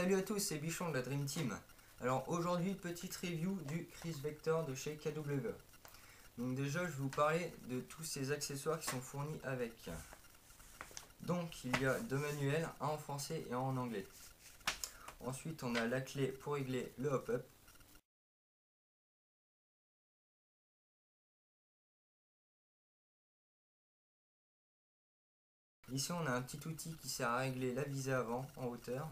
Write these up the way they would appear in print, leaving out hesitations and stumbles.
Salut à tous, c'est Bichon de la Dream Team. Alors aujourd'hui, petite review du Chris Vector de chez KW. Donc déjà, je vais vous parler de tous ces accessoires qui sont fournis avec. Donc il y a deux manuels, un en français et un en anglais. Ensuite, on a la clé pour régler le hop-up. Ici, on a un petit outil qui sert à régler la visée avant en hauteur.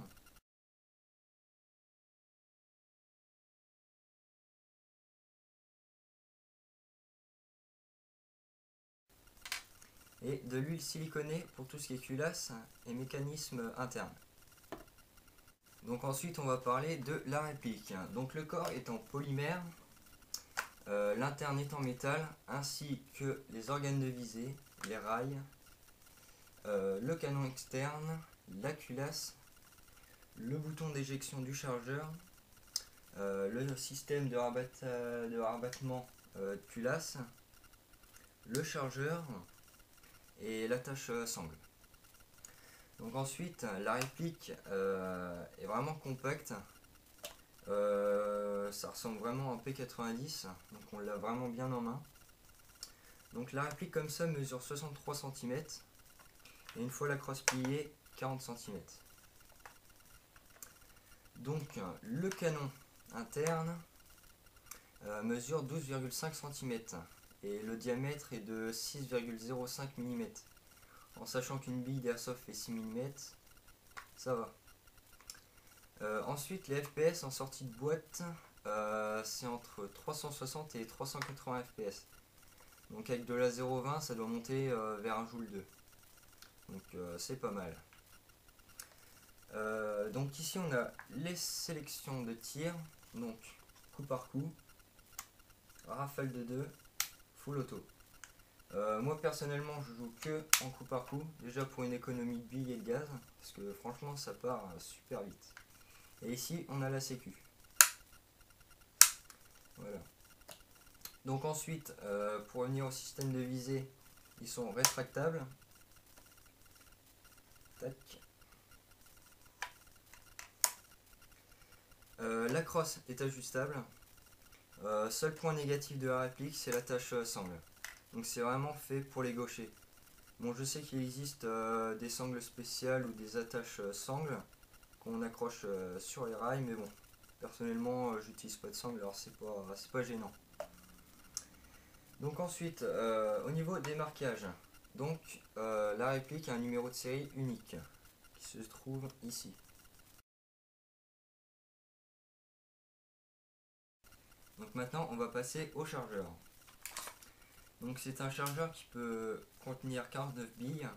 Et de l'huile siliconée pour tout ce qui est culasse et mécanisme interne. Donc ensuite on va parler de la réplique. Donc le corps est en polymère, l'interne est en métal, ainsi que les organes de visée, les rails, le canon externe, la culasse, le bouton d'éjection du chargeur, le système de rabattement de culasse, le chargeur et l'attache sangle. Donc ensuite, la réplique est vraiment compacte. Ça ressemble vraiment à un P90, donc on l'a vraiment bien en main. Donc la réplique comme ça mesure 63 cm et une fois la crosse pliée, 40 cm. Donc le canon interne mesure 12,5 cm et le diamètre est de 6,05 mm. En sachant qu'une bille d'airsoft fait 6 mm, ça va. Ensuite, les FPS en sortie de boîte, c'est entre 360 et 380 FPS. Donc avec de la 0,20, ça doit monter vers un joule 2. Donc c'est pas mal. Donc ici, on a les sélections de tir. Donc coup par coup, rafale de 2, full auto. Moi personnellement, je joue que en coup par coup. Déjà pour une économie de billes et de gaz, parce que franchement, ça part super vite. Et ici, on a la sécu. Voilà. Donc ensuite, pour revenir au système de visée, ils sont rétractables. Tac. La crosse est ajustable. Seul point négatif de la réplique, c'est l'attache sangle. Donc c'est vraiment fait pour les gauchers. Bon, je sais qu'il existe des sangles spéciales ou des attaches sangles qu'on accroche sur les rails, mais bon, personnellement, j'utilise pas de sangle, alors c'est pas gênant. Donc ensuite, au niveau des marquages, donc la réplique a un numéro de série unique qui se trouve ici. Donc maintenant, on va passer au chargeur. Donc c'est un chargeur qui peut contenir 49 billes.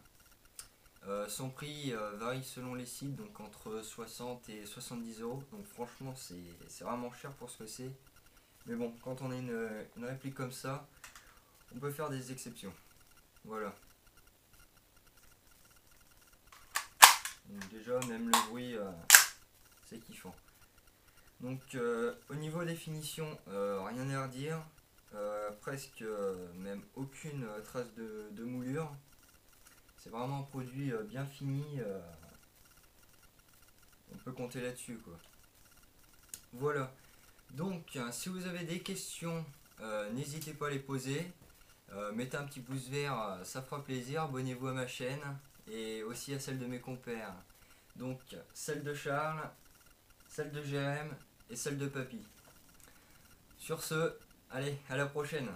Son prix varie selon les sites, donc entre 60 et 70 euros. Donc franchement, c'est vraiment cher pour ce que c'est. Mais bon, quand on a une réplique comme ça, on peut faire des exceptions. Voilà. Donc déjà, même le bruit, c'est kiffant. Donc au niveau des finitions, rien à redire. Presque même aucune trace de moulure. C'est vraiment un produit bien fini. On peut compter là-dessus, quoi. Voilà. Donc, si vous avez des questions, n'hésitez pas à les poser. Mettez un petit pouce vert, ça fera plaisir. Abonnez-vous à ma chaîne et aussi à celle de mes compères. Donc, celle de Charles, celle de Jérém et celle de Papy. Sur ce, allez, à la prochaine.